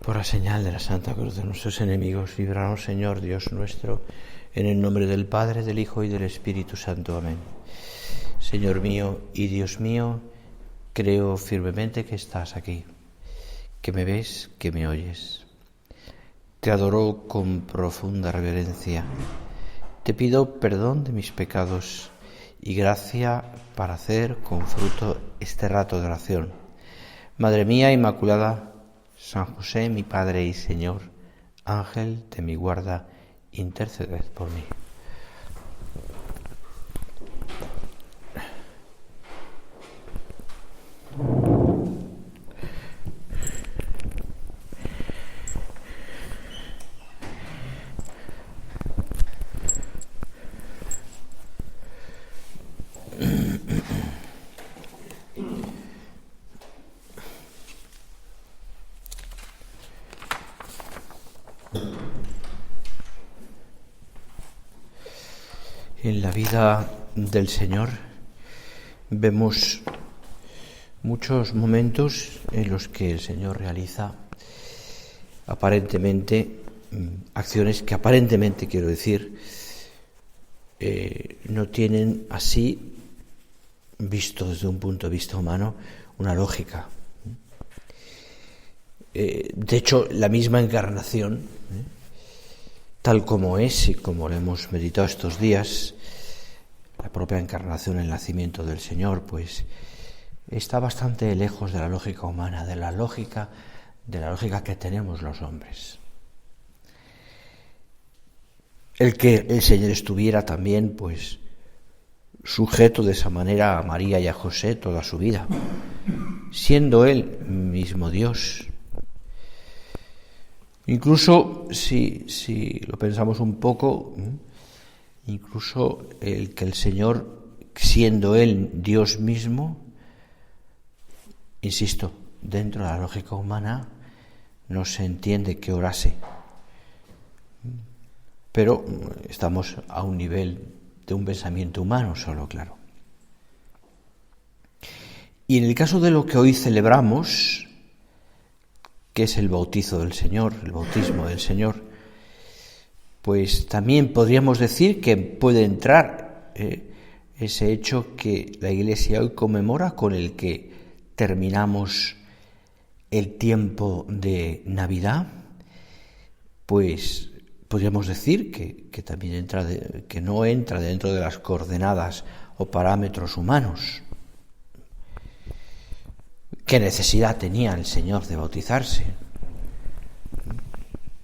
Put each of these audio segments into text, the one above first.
Por la señal de la Santa Cruz de nuestros enemigos, líbranos, Señor Dios nuestro, en el nombre del Padre, del Hijo y del Espíritu Santo. Amén. Señor mío y Dios mío, creo firmemente que estás aquí, que me ves, que me oyes. Te adoro con profunda reverencia. Te pido perdón de mis pecados y gracia para hacer con fruto este rato de oración. Madre mía Inmaculada, San José, mi Padre y Señor, Ángel de mi guarda, interceded por mí. En la vida del Señor vemos muchos momentos en los que el Señor realiza aparentemente acciones que aparentemente, quiero decir, no tienen así, visto desde un punto de vista humano, una lógica. De hecho, la misma encarnación, tal como es y como lo hemos meditado estos días, la propia encarnación, el nacimiento del Señor, pues está bastante lejos de la lógica humana, de la lógica que tenemos los hombres. El que el Señor estuviera también, pues, sujeto de esa manera a María y a José toda su vida, siendo Él mismo Dios. Incluso, si lo pensamos un poco, incluso el que el Señor, siendo Él Dios mismo, insisto, dentro de la lógica humana no se entiende que orase. Pero estamos a un nivel de un pensamiento humano solo, claro. Y en el caso de lo que hoy celebramos, que es el bautizo del Señor, el bautismo del Señor, pues también podríamos decir que puede entrar ese hecho que la Iglesia hoy conmemora, con el que terminamos el tiempo de Navidad, pues podríamos decir que también que no entra dentro de las coordenadas o parámetros humanos. ¿Qué necesidad tenía el Señor de bautizarse?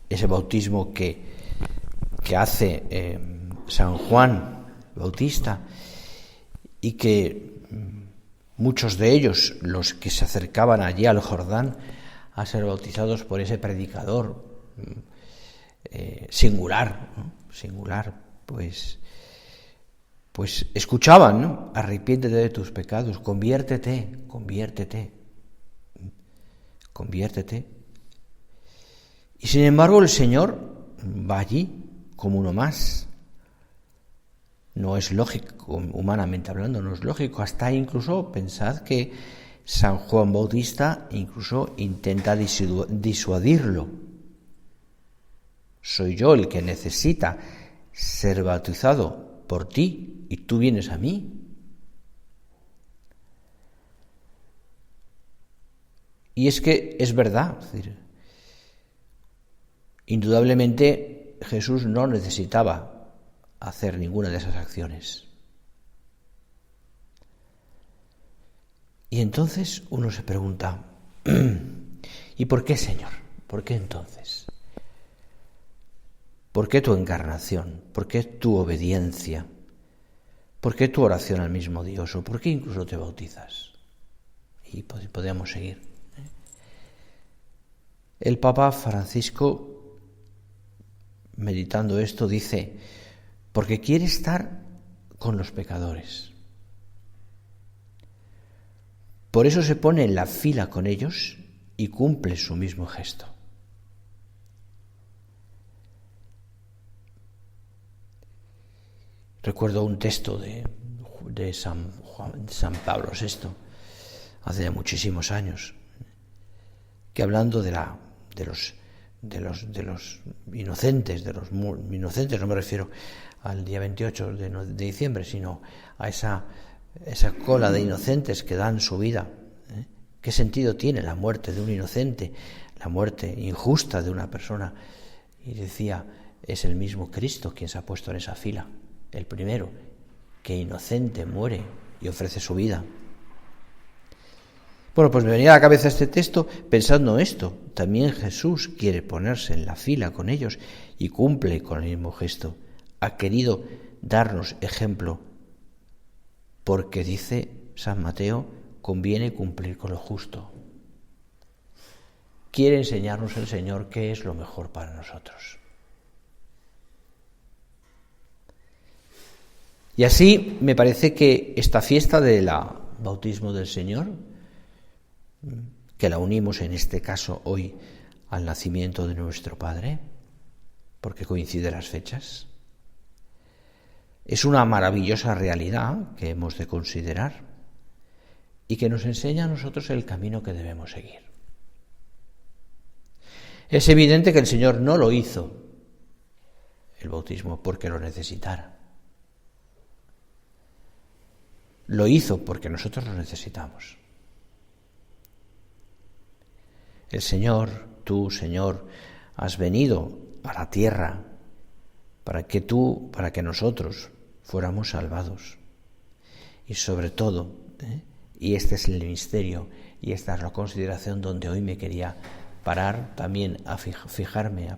Ese bautismo que hace San Juan Bautista, y que muchos de ellos, los que se acercaban allí al Jordán a ser bautizados por ese predicador singular, pues escuchaban, ¿no? Arrepiéntete de tus pecados, conviértete. Y sin embargo el Señor va allí como uno más. No es lógico, humanamente hablando, no es lógico. Hasta incluso pensad que San Juan Bautista incluso intenta disuadirlo. Soy yo el que necesita ser bautizado por ti y tú vienes a mí. Y es que es verdad, es decir, indudablemente Jesús no necesitaba hacer ninguna de esas acciones. Y entonces uno se pregunta, ¿y por qué, Señor? ¿Por qué entonces? ¿Por qué tu encarnación? ¿Por qué tu obediencia? ¿Por qué tu oración al mismo Dios? ¿O por qué incluso te bautizas? Y podríamos seguir. El Papa Francisco, meditando esto, dice, porque quiere estar con los pecadores. Por eso se pone en la fila con ellos y cumple su mismo gesto. Recuerdo un texto de San Pablo VI, hace ya muchísimos años, que hablando de los inocentes, inocentes, no me refiero al día 28 de diciembre, sino a esa cola de inocentes que dan su vida. ¿Qué sentido tiene la muerte de un inocente, la muerte injusta de una persona? Y decía, es el mismo Cristo quien se ha puesto en esa fila, el primero, que inocente muere y ofrece su vida. Bueno, pues me venía a la cabeza este texto pensando esto. También Jesús quiere ponerse en la fila con ellos y cumple con el mismo gesto. Ha querido darnos ejemplo porque, dice San Mateo, conviene cumplir con lo justo. Quiere enseñarnos el Señor qué es lo mejor para nosotros. Y así me parece que esta fiesta del bautismo del Señor, que la unimos en este caso hoy al nacimiento de nuestro Padre, porque coinciden las fechas, es una maravillosa realidad que hemos de considerar y que nos enseña a nosotros el camino que debemos seguir. Es evidente que el Señor no lo hizo, el bautismo, porque lo necesitara. Lo hizo porque nosotros lo necesitamos. El Señor, tú, Señor, has venido a la tierra para que nosotros fuéramos salvados. Y sobre todo, y este es el misterio, y esta es la consideración donde hoy me quería parar también a fijarme,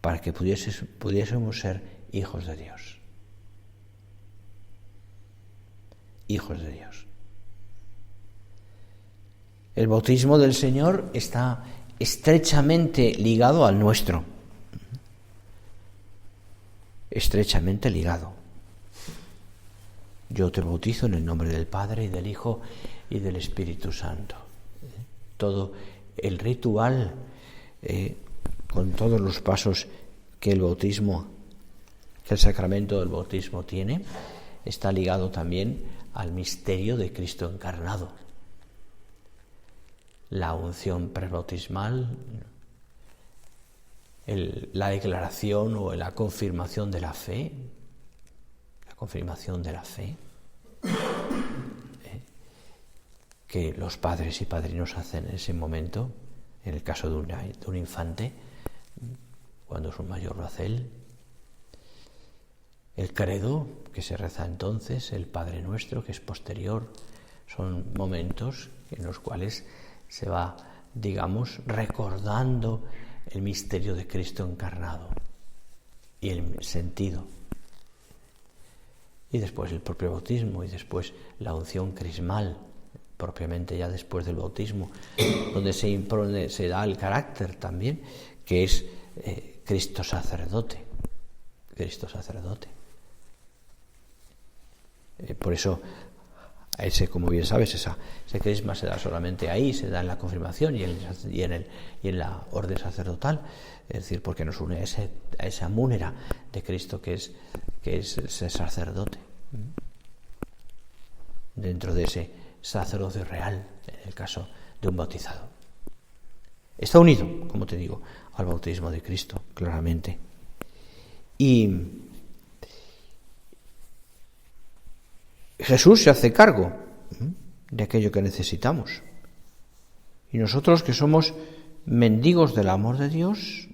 para que pudiésemos ser hijos de Dios. Hijos de Dios. El bautismo del Señor está estrechamente ligado al nuestro. Estrechamente ligado. Yo te bautizo en el nombre del Padre y del Hijo y del Espíritu Santo. Todo el ritual, con todos los pasos que el sacramento del bautismo tiene, está ligado también al misterio de Cristo encarnado. La unción prebautismal, la declaración o la confirmación de la fe, que los padres y padrinos hacen en ese momento, en el caso de un infante, cuando es un mayor lo hace él. El credo que se reza entonces, el Padre Nuestro, que es posterior, son momentos en los cuales se va, digamos, recordando el misterio de Cristo encarnado y el sentido. Y después el propio bautismo y después la unción crismal, propiamente ya después del bautismo, donde se da el carácter también, que es Cristo sacerdote. Cristo sacerdote. Por eso, como bien sabes, ese crisma se da solamente ahí, se da en la confirmación y en la orden sacerdotal, es decir, porque nos une a esa múnera de Cristo que es ese sacerdote, dentro de ese sacerdote real, en el caso de un bautizado. Está unido, como te digo, al bautismo de Cristo, claramente. Y Jesús se hace cargo de aquello que necesitamos. Y nosotros, que somos mendigos del amor de Dios,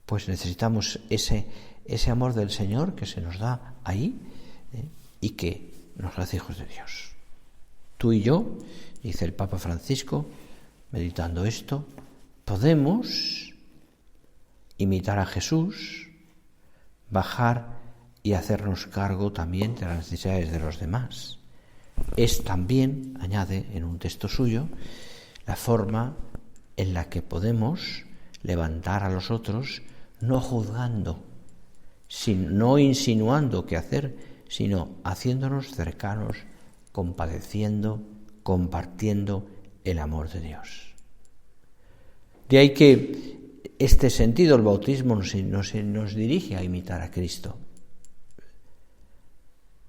pues necesitamos ese amor del Señor que se nos da ahí y que nos hace hijos de Dios. Tú y yo, dice el Papa Francisco, meditando esto, podemos imitar a Jesús, bajar y hacernos cargo también de las necesidades de los demás. Es también, añade en un texto suyo, la forma en la que podemos levantar a los otros, no juzgando, no insinuando qué hacer, sino haciéndonos cercanos, compadeciendo, compartiendo el amor de Dios. De ahí que este sentido, el bautismo, nos dirige a imitar a Cristo.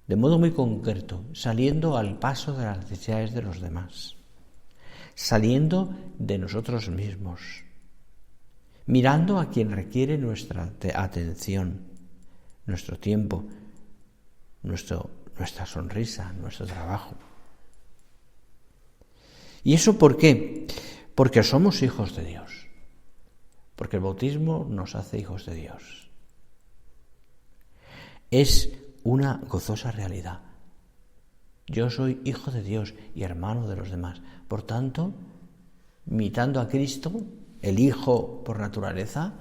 De modo muy concreto, saliendo al paso de las necesidades de los demás, saliendo de nosotros mismos, mirando a quien requiere nuestra atención, nuestro tiempo, nuestra sonrisa, nuestro trabajo. ¿Y eso por qué? Porque somos hijos de Dios, porque el bautismo nos hace hijos de Dios. Es una gozosa realidad. Yo soy hijo de Dios y hermano de los demás. Por tanto, imitando a Cristo, el Hijo por naturaleza,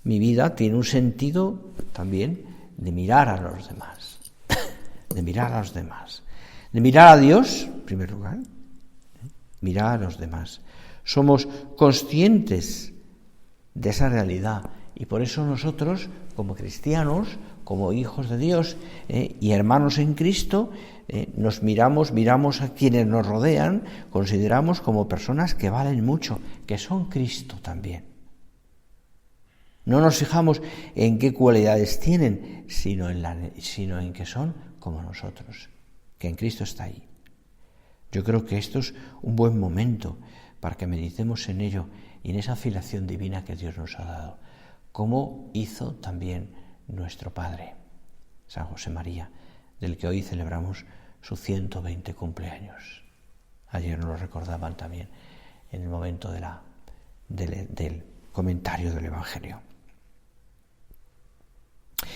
mi vida tiene un sentido también de mirar a los demás, de mirar a los demás, de mirar a Dios, en primer lugar, mirar a los demás. Somos conscientes de esa realidad y por eso nosotros, como cristianos, como hijos de Dios y hermanos en Cristo, nos miramos a quienes nos rodean, consideramos como personas que valen mucho, que son Cristo también. No nos fijamos en qué cualidades tienen, sino en que son como nosotros, que en Cristo está ahí. Yo creo que esto es un buen momento para que meditemos en ello y en esa filiación divina que Dios nos ha dado, como hizo también nuestro Padre, San José María, del que hoy celebramos su 120 cumpleaños. Ayer nos lo recordaban también en el momento del comentario del Evangelio.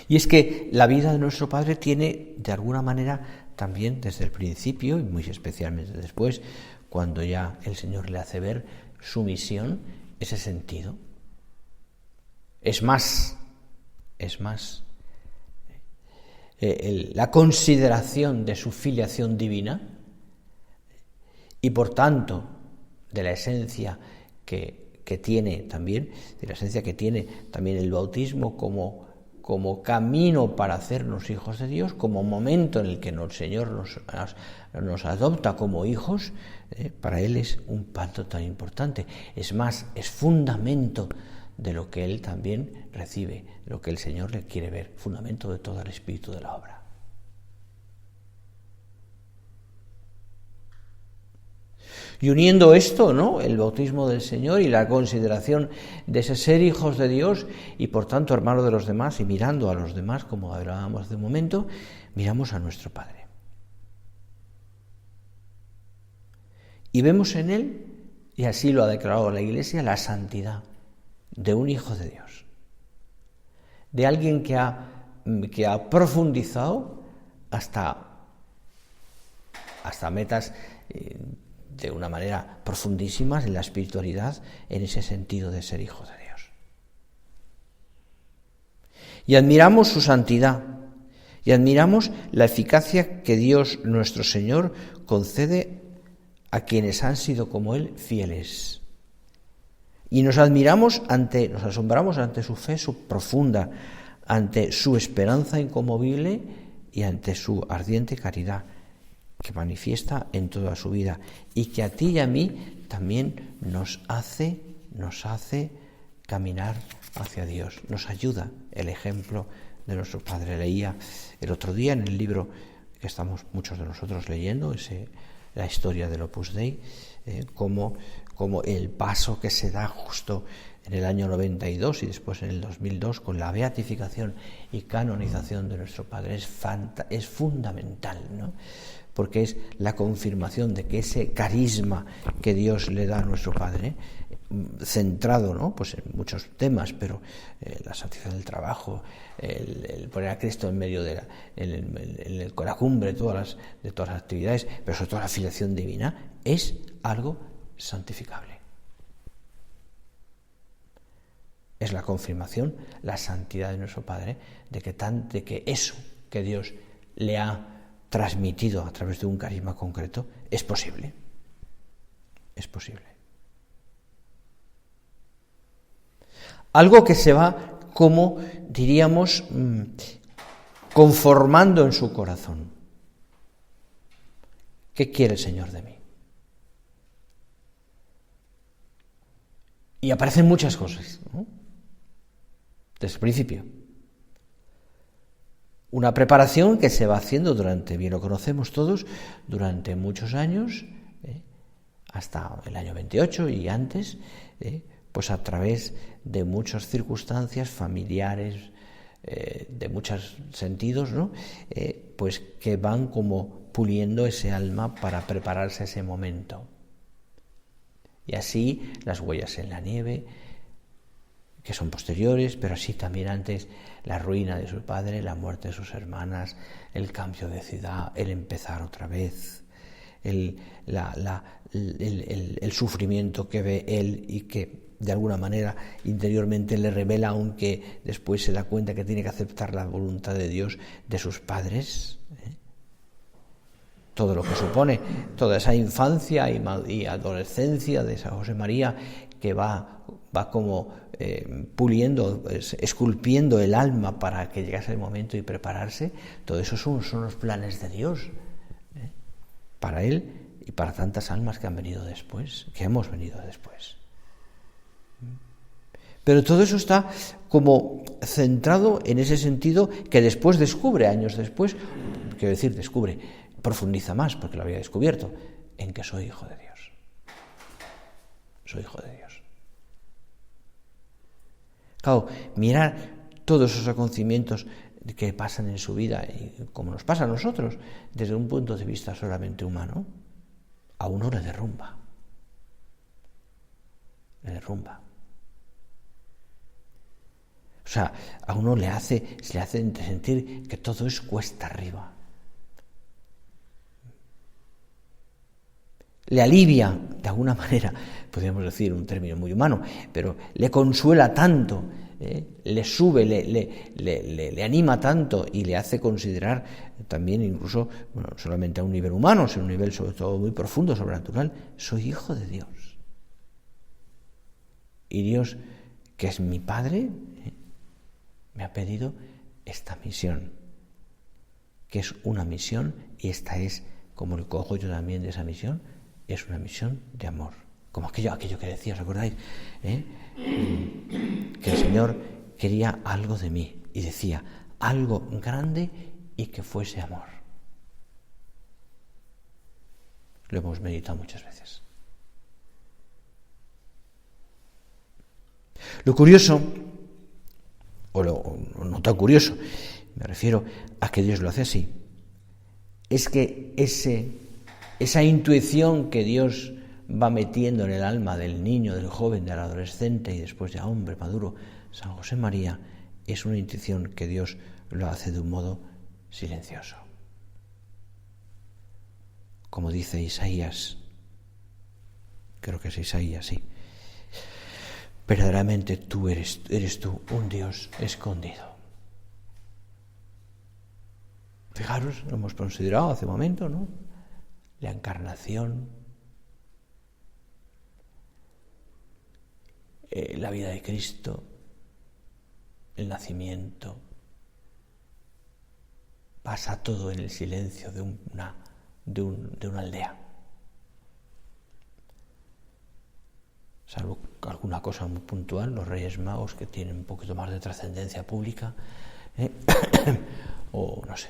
Y es que la vida de nuestro Padre tiene, de alguna manera, también desde el principio, y muy especialmente después, cuando ya el Señor le hace ver su misión, ese sentido. Es más, la consideración de su filiación divina y por tanto de la esencia que tiene también, de la esencia que tiene también el bautismo como camino para hacernos hijos de Dios, como momento en el que el Señor nos adopta como hijos, para Él es un pacto tan importante. Es más, es fundamento de lo que Él también recibe, lo que el Señor le quiere ver, fundamento de todo el espíritu de la obra. Y uniendo esto, ¿no?, el bautismo del Señor y la consideración de ese ser hijos de Dios y por tanto hermanos de los demás, y mirando a los demás, como hablábamos de un momento, miramos a nuestro Padre. Y vemos en Él, y así lo ha declarado la Iglesia, la santidad de un hijo de Dios, de alguien que ha profundizado hasta metas de una manera profundísimas en la espiritualidad, en ese sentido de ser hijo de Dios. Y admiramos su santidad, y admiramos la eficacia que Dios nuestro Señor concede a quienes han sido como Él fieles. Y nos asombramos ante su fe profunda, ante su esperanza inconmovible y ante su ardiente caridad que manifiesta en toda su vida y que a ti y a mí también nos hace caminar hacia Dios, nos ayuda el ejemplo de nuestro Padre. Leía el otro día en el libro que estamos muchos de nosotros leyendo, la historia del Opus Dei, como el paso que se da justo en el año 92 y después en el 2002 con la beatificación y canonización de nuestro Padre es fundamental, ¿no?, porque es la confirmación de que ese carisma que Dios le da a nuestro Padre, centrado, ¿no?, pues en muchos temas, pero la santidad del trabajo, el poner a Cristo en medio de la cumbre de todas las actividades, pero sobre todo la filiación divina, es algo santificable. Es la confirmación, la santidad de nuestro Padre, de que eso que Dios le ha transmitido a través de un carisma concreto es posible. Es posible. Algo que se va, como diríamos, conformando en su corazón. ¿Qué quiere el Señor de mí? Y aparecen muchas cosas, ¿no?, desde el principio. Una preparación que se va haciendo bien lo conocemos todos, durante muchos años, hasta el año 28 y antes, pues a través de muchas circunstancias familiares, de muchos sentidos, ¿no? Pues que van como puliendo ese alma para prepararse a ese momento. Y así las huellas en la nieve, que son posteriores, pero así también antes la ruina de su padre, la muerte de sus hermanas, el cambio de ciudad, el empezar otra vez, el sufrimiento que ve él y que de alguna manera interiormente le revela, aunque después se da cuenta que tiene que aceptar la voluntad de Dios de sus padres. Todo lo que supone toda esa infancia y adolescencia de San José María, que va como puliendo, esculpiendo el alma para que llegase el momento y prepararse. Todo eso son los planes de Dios, para él y para tantas almas que han venido después, que hemos venido después. Pero todo eso está como centrado en ese sentido que después descubre, años después, quiero decir, profundiza más, porque lo había descubierto, en que soy hijo de Dios. Soy hijo de Dios. Claro, mirar todos esos acontecimientos que pasan en su vida, y como nos pasa a nosotros, desde un punto de vista solamente humano, a uno le derrumba. Le derrumba. O sea, a uno se le hace sentir que todo es cuesta arriba. Le alivia, de alguna manera, podríamos decir un término muy humano, pero le consuela tanto, le sube, le anima tanto y le hace considerar también incluso, bueno, no solamente a un nivel humano, sino a un nivel sobre todo muy profundo, sobrenatural, soy hijo de Dios. Y Dios, que es mi Padre, me ha pedido esta misión, que es una misión, y esta es, como le cojo yo también de esa misión, es una misión de amor. Como aquello que decía, ¿os acordáis? Que el Señor quería algo de mí, y decía, algo grande y que fuese amor. Lo hemos meditado muchas veces. Lo curioso, o no tan curioso, me refiero a que Dios lo hace así, es que esa intuición que Dios va metiendo en el alma del niño, del joven, del adolescente y después ya hombre maduro, San José María, es una intuición que Dios lo hace de un modo silencioso. Como dice Isaías, creo que es Isaías, sí. Verdaderamente tú eres tú un Dios escondido. Fijaros, lo hemos considerado hace un momento, ¿no? La encarnación, la vida de Cristo, el nacimiento, pasa todo en el silencio de una aldea. Salvo alguna cosa muy puntual, los Reyes Magos, que tienen un poquito más de trascendencia pública, o no sé,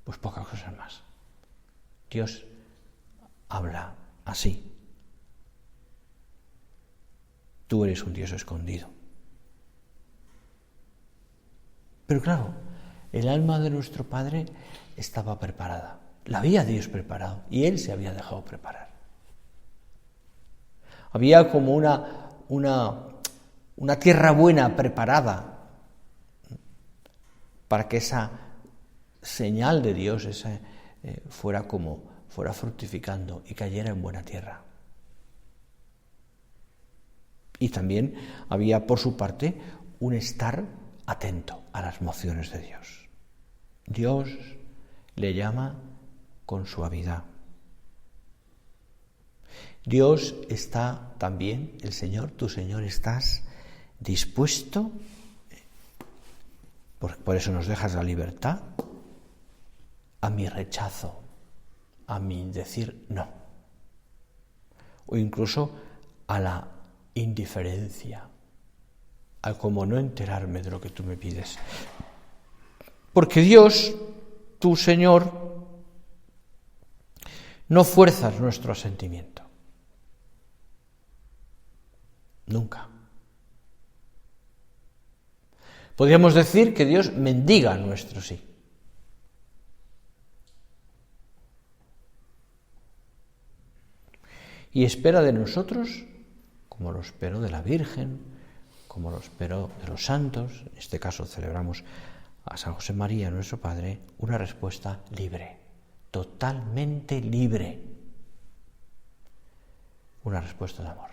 pues pocas cosas más. Dios habla así. Tú eres un Dios escondido. Pero claro, el alma de nuestro Padre estaba preparada. La había Dios preparado y Él se había dejado preparar. Había como una tierra buena preparada para que esa señal de Dios fuera fructificando y cayera en buena tierra. Y también había por su parte un estar atento a las mociones de Dios. Dios le llama con suavidad. Dios está también, el Señor, tu Señor, estás dispuesto, por eso nos dejas la libertad, a mi rechazo, a mi decir no, o incluso a la indiferencia, a como no enterarme de lo que tú me pides. Porque Dios, tu Señor, no fuerzas nuestro asentimiento. Nunca. Podríamos decir que Dios mendiga nuestro sí. Y espera de nosotros, como lo esperó de la Virgen, como lo esperó de los santos, en este caso celebramos a San José María, nuestro Padre, una respuesta libre, totalmente libre, una respuesta de amor.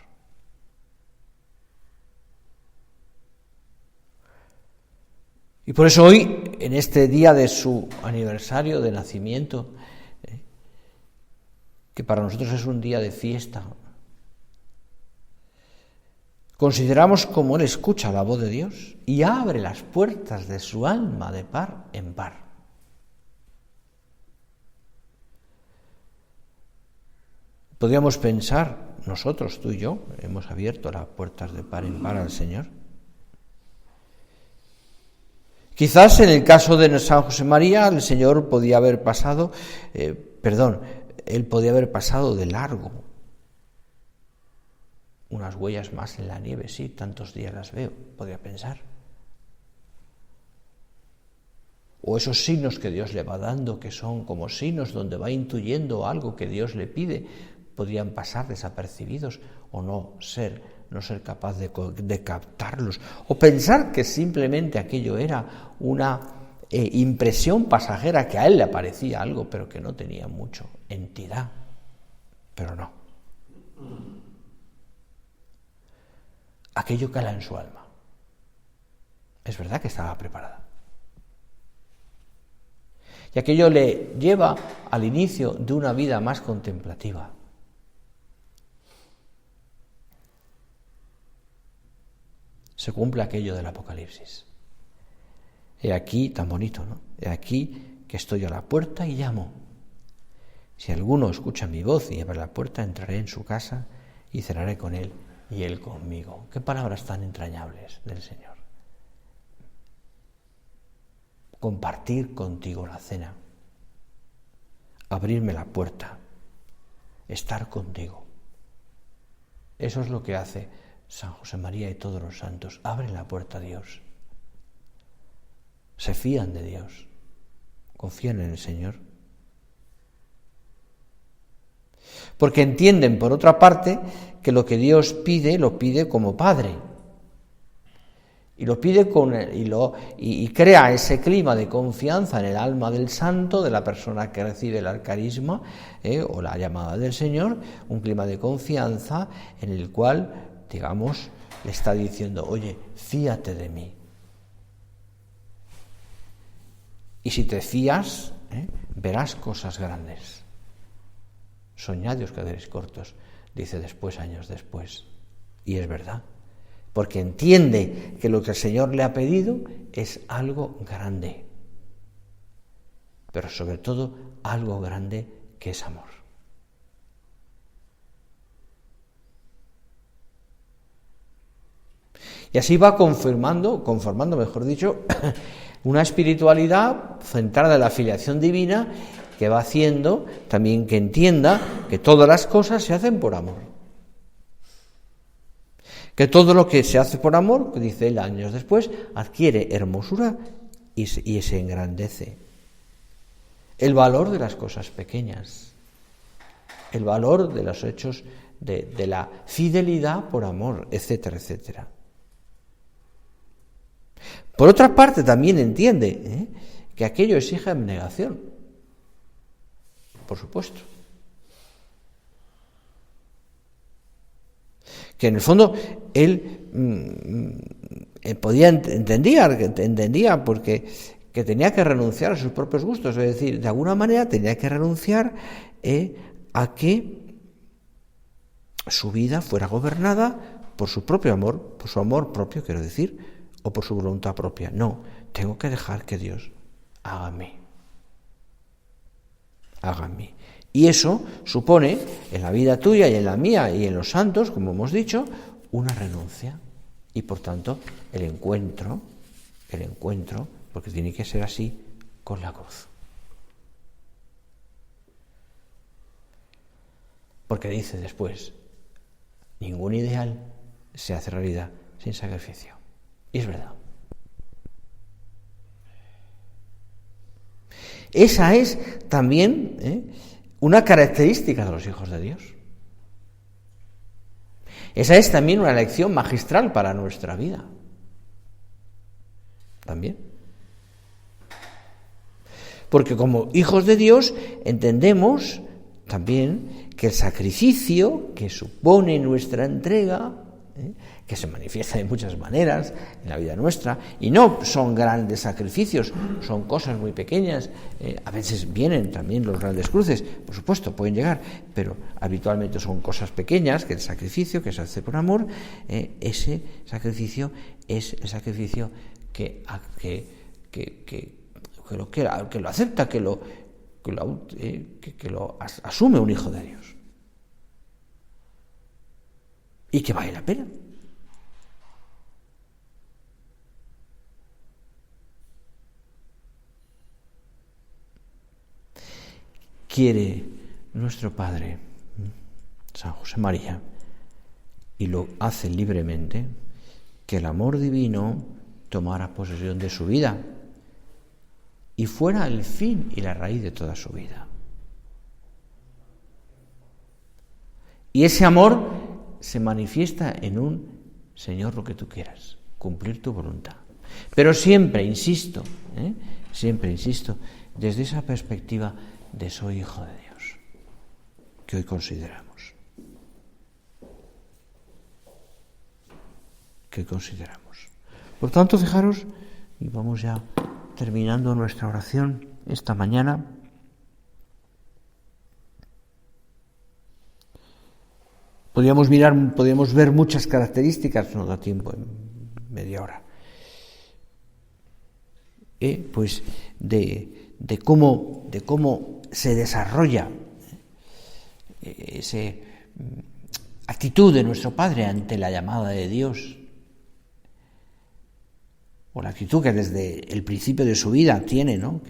Y por eso hoy, en este día de su aniversario de nacimiento, que para nosotros es un día de fiesta, consideramos cómo Él escucha la voz de Dios y abre las puertas de su alma de par en par. Podríamos pensar, nosotros, tú y yo, hemos abierto las puertas de par en par al Señor. Quizás en el caso de San José María, el Señor podía haber pasado, Él podía haber pasado de largo. Unas huellas más en la nieve, sí, tantos días las veo, podría pensar. O esos signos que Dios le va dando, que son como signos donde va intuyendo algo que Dios le pide, podrían pasar desapercibidos o no ser capaz de captarlos. O pensar que simplemente aquello era una impresión pasajera, que a él le parecía algo, pero que no tenía mucho entidad. Pero no. Aquello cala en su alma. Es verdad que estaba preparada. Y aquello le lleva al inicio de una vida más contemplativa. Se cumple aquello del Apocalipsis. He aquí, tan bonito, ¿no? He aquí que estoy a la puerta y llamo. Si alguno escucha mi voz y abre la puerta, entraré en su casa y cenaré con él y él conmigo. Qué palabras tan entrañables del Señor. Compartir contigo la cena, abrirme la puerta, estar contigo. Eso es lo que hace San José María y todos los santos. Abren la puerta a Dios. Se fían de Dios. Confían en el Señor. Porque entienden, por otra parte, que lo que Dios pide, lo pide como Padre. Y lo pide y crea ese clima de confianza en el alma del santo, de la persona que recibe el carisma o la llamada del Señor, un clima de confianza en el cual, digamos, le está diciendo, oye, fíate de mí. Y si te fías, verás cosas grandes. Soñad y os quedaréis cortos, dice después, años después. Y es verdad. Porque entiende que lo que el Señor le ha pedido es algo grande, pero sobre todo algo grande que es amor. Y así va conformando, mejor dicho, una espiritualidad centrada en la filiación divina que va haciendo también que entienda que todas las cosas se hacen por amor. Que todo lo que se hace por amor, que dice él años después, adquiere hermosura y se engrandece. El valor de las cosas pequeñas, el valor de los hechos de la fidelidad por amor, etcétera, etcétera. Por otra parte, también entiende que aquello exige abnegación, por supuesto. Que en el fondo él entendía porque que tenía que renunciar a sus propios gustos, es decir, de alguna manera tenía que renunciar a que su vida fuera gobernada por su propio amor, por su amor propio, quiero decir, o por su voluntad propia. No, tengo que dejar que Dios haga en mí. Y eso supone, en la vida tuya y en la mía y en los santos, como hemos dicho, una renuncia. Y por tanto, el encuentro, porque tiene que ser así, con la cruz. Porque dice después, ningún ideal se hace realidad sin sacrificio. Y es verdad. Esa es también una característica de los hijos de Dios. Esa es también una lección magistral para nuestra vida. También. Porque como hijos de Dios entendemos también que el sacrificio que supone nuestra entrega, que se manifiesta de muchas maneras en la vida nuestra, y no son grandes sacrificios, son cosas muy pequeñas, a veces vienen también los grandes cruces, por supuesto, pueden llegar, pero habitualmente son cosas pequeñas, que el sacrificio que se hace por amor, ese sacrificio es el sacrificio que lo acepta, que lo asume un hijo de Dios. Y que vale la pena. Quiere nuestro Padre, San José María, y lo hace libremente, que el amor divino tomara posesión de su vida y fuera el fin y la raíz de toda su vida. Y ese amor se manifiesta en un Señor, lo que tú quieras, cumplir tu voluntad. Pero siempre insisto, desde esa perspectiva de soy hijo de Dios, que hoy consideramos. Por tanto, fijaros, y vamos ya terminando nuestra oración esta mañana, podríamos ver muchas características, no da tiempo en media hora, pues de cómo se desarrolla esa actitud de nuestro Padre ante la llamada de Dios, o la actitud que desde el principio de su vida tiene, ¿no?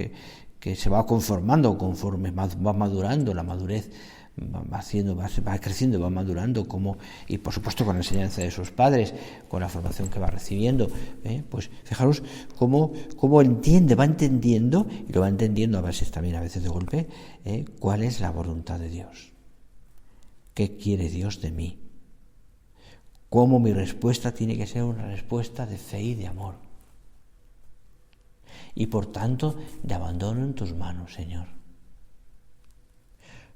que se va conformando conforme va madurando, la madurez va creciendo, va madurando, y por supuesto con la enseñanza de sus padres, con la formación que va recibiendo, pues fijaros cómo va entendiendo, y lo va entendiendo a veces de golpe, cuál es la voluntad de Dios, qué quiere Dios de mí, cómo mi respuesta tiene que ser una respuesta de fe y de amor, y por tanto de abandono en tus manos, Señor.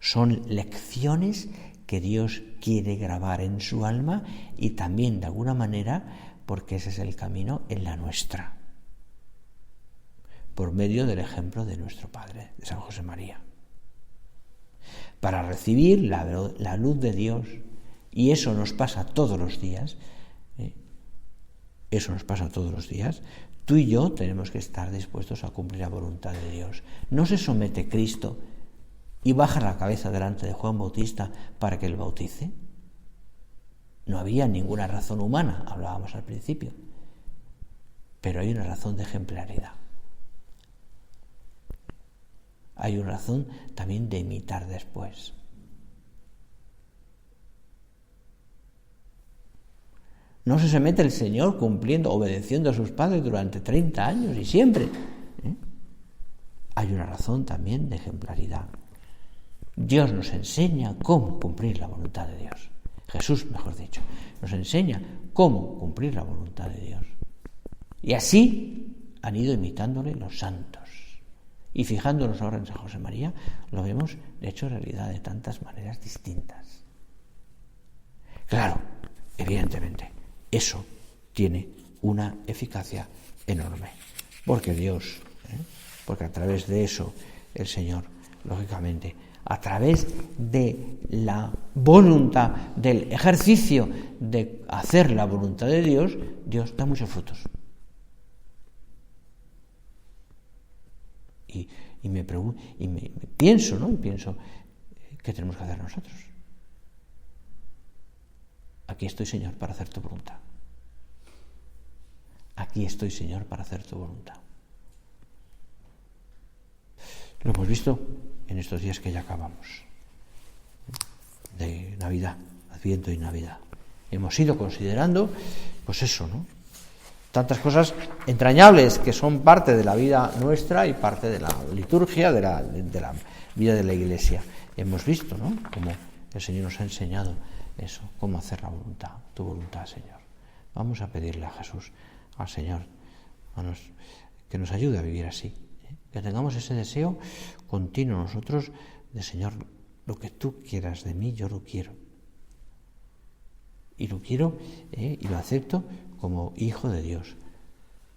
Son lecciones que Dios quiere grabar en su alma y también de alguna manera, porque ese es el camino, en la nuestra, por medio del ejemplo de nuestro Padre, de San José María, para recibir la luz de Dios. Y eso nos pasa todos los días. Tú y yo tenemos que estar dispuestos a cumplir la voluntad de Dios. No se somete Cristo y baja la cabeza delante de Juan Bautista para que él bautice. No había ninguna razón humana, hablábamos al principio, pero hay una razón de ejemplaridad. Hay una razón también de imitar después. No se somete el Señor obedeciendo a sus padres durante 30 años y siempre. Hay una razón también de ejemplaridad. Dios nos enseña cómo cumplir la voluntad de Dios. Jesús, mejor dicho, nos enseña cómo cumplir la voluntad de Dios. Y así han ido imitándole los santos. Y fijándonos ahora en San José María, lo vemos hecho realidad de tantas maneras distintas. Claro, evidentemente, eso tiene una eficacia enorme. Porque Dios, porque a través de eso el Señor, lógicamente, a través de la voluntad, del ejercicio de hacer la voluntad de Dios, Dios da muchos frutos. Y me pienso, ¿qué tenemos que hacer nosotros? Aquí estoy, Señor, para hacer tu voluntad. Aquí estoy, Señor, para hacer tu voluntad. Lo hemos visto en estos días que ya acabamos, de Navidad, Adviento y Navidad. hemos ido considerando, pues eso, ¿no? Tantas cosas entrañables que son parte de la vida nuestra y parte de la liturgia, de la vida de la Iglesia. Hemos visto, ¿no?, cómo el Señor nos ha enseñado eso, cómo hacer la voluntad, tu voluntad, Señor. Vamos a pedirle a Jesús, al Señor, que nos ayude a vivir así, que tengamos ese deseo continuo nosotros de, Señor, lo que tú quieras de mí, yo lo quiero. Y lo quiero y lo acepto como hijo de Dios.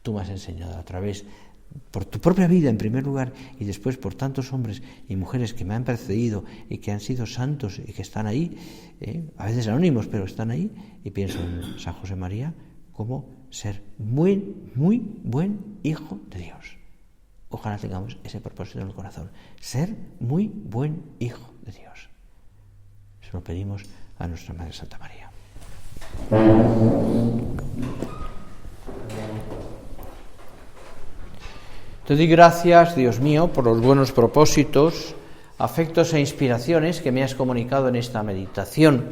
Tú me has enseñado a través, por tu propia vida en primer lugar, y después por tantos hombres y mujeres que me han precedido y que han sido santos y que están ahí, a veces anónimos, pero están ahí, y pienso en San José María, como ser muy, muy buen hijo de Dios. Ojalá tengamos ese propósito en el corazón, ser muy buen hijo de Dios. Se lo pedimos a nuestra Madre Santa María. Te doy gracias, Dios mío, por los buenos propósitos, afectos e inspiraciones que me has comunicado en esta meditación.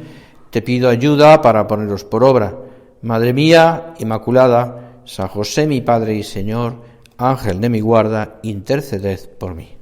Te pido ayuda para ponerlos por obra. Madre mía Inmaculada, San José mi Padre y Señor, Ángel de mi guarda, interceded por mí.